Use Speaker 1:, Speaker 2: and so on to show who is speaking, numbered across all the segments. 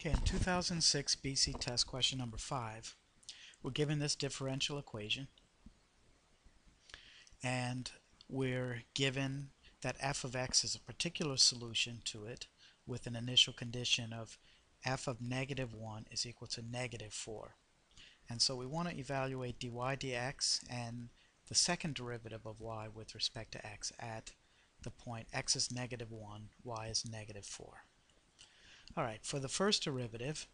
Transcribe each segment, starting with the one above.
Speaker 1: Okay, in 2006 BC test question number 5, we're given this differential equation and we're given that f of x is a particular solution to it with an initial condition of f of -1 is equal to -4. And so we want to evaluate dy dx and the second derivative of y with respect to x at the point x is -1, y is -4. Alright, for the first derivative,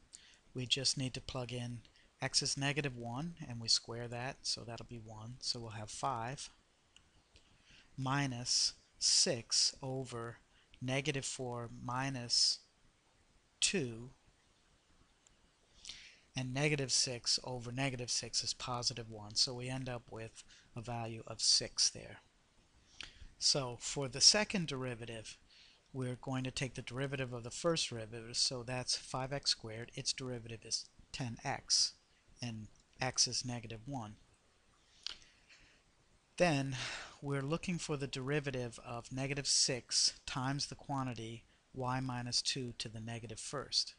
Speaker 1: we just need to plug in x is -1 and we square that, so that'll be 1. So we'll have 5 minus 6 over -4 minus 2, and -6 over -6 is +1. So we end up with a value of 6 there. So for the second derivative, we're going to take the derivative of the first derivative, so that's 5x squared. Its derivative is 10x, and x is -1. Then we're looking for the derivative of -6 times the quantity y minus 2 to the negative first.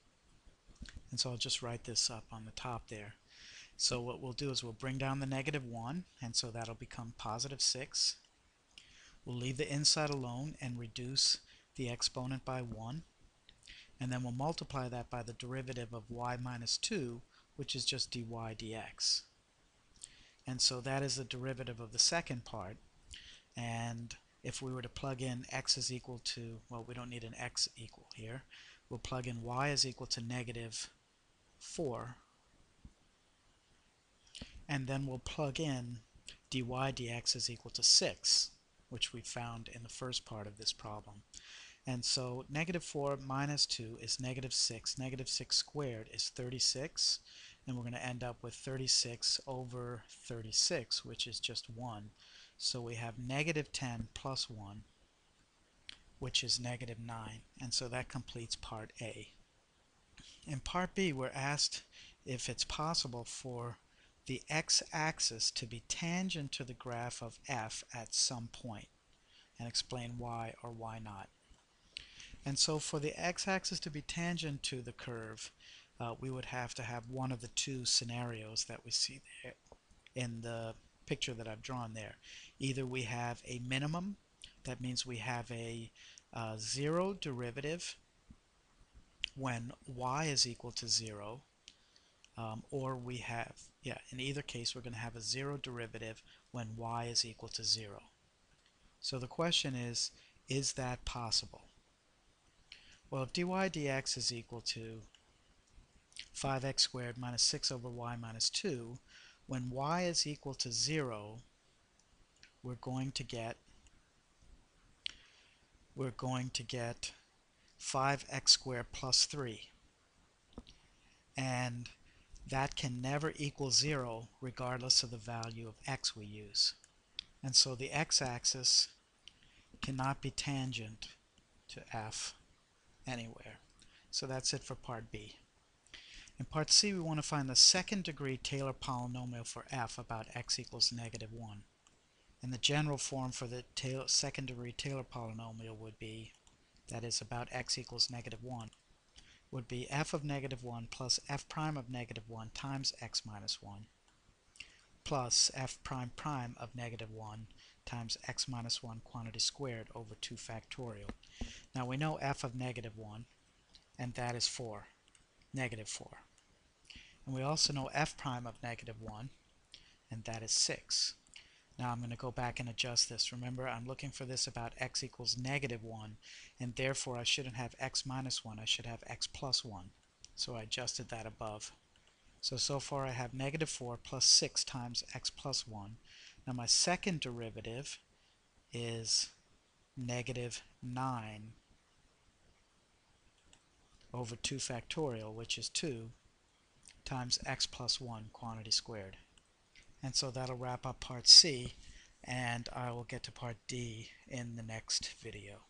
Speaker 1: And so I'll just write this up on the top there. So what we'll do is we'll bring down the -1, and so that'll become +6. We'll leave the inside alone and reduce the exponent by 1, and then we'll multiply that by the derivative of y minus 2, which is just dy dx. And so that is the derivative of the second part, and if we were to plug in x is equal to, well, we don't need an x equal here, we'll plug in y is equal to -4, and then we'll plug in dy dx is equal to 6, which we found in the first part of this problem. And so -4 minus 2 is -6. -6 squared is 36, and we're going to end up with 36 over 36, which is just 1. So we have -10 plus 1, which is -9. And so that completes part A. In part B, we're asked if it's possible for the x-axis to be tangent to the graph of f at some point, and explain why or why not. And so for the x-axis to be tangent to the curve, we would have to have one of the two scenarios that we see there in the picture that I've drawn there. Either we have a minimum, that means we have a zero derivative when y is equal to 0, or we have, in either case we're going to have a zero derivative when y is equal to 0. So the question is that possible? Well, if dy dx is equal to 5x squared minus 6 over y minus 2, when y is equal to 0, we're going to get 5x squared plus 3. And that can never equal 0 regardless of the value of x we use. And so the x-axis cannot be tangent to f anywhere. So that's it for part B. In part C, we want to find the second degree Taylor polynomial for f about x equals -1. And the general form for the second degree Taylor polynomial would be, that is about x equals -1, would be f of -1 plus f prime of -1 times x minus 1 plus f prime prime of -1 times x minus 1 quantity squared over 2 factorial. Now we know f of -1, and that is 4, -4. And we also know f prime of -1, and that is 6. Now I'm going to go back and adjust this. Remember, I'm looking for this about x equals -1, and therefore I shouldn't have x minus 1, I should have x plus 1. So I adjusted that above. So far I have -4 plus 6 times x plus 1. Now my second derivative is -9 over 2 factorial, which is 2, times x plus 1 quantity squared. And so that'll wrap up part C, and I will get to part D in the next video.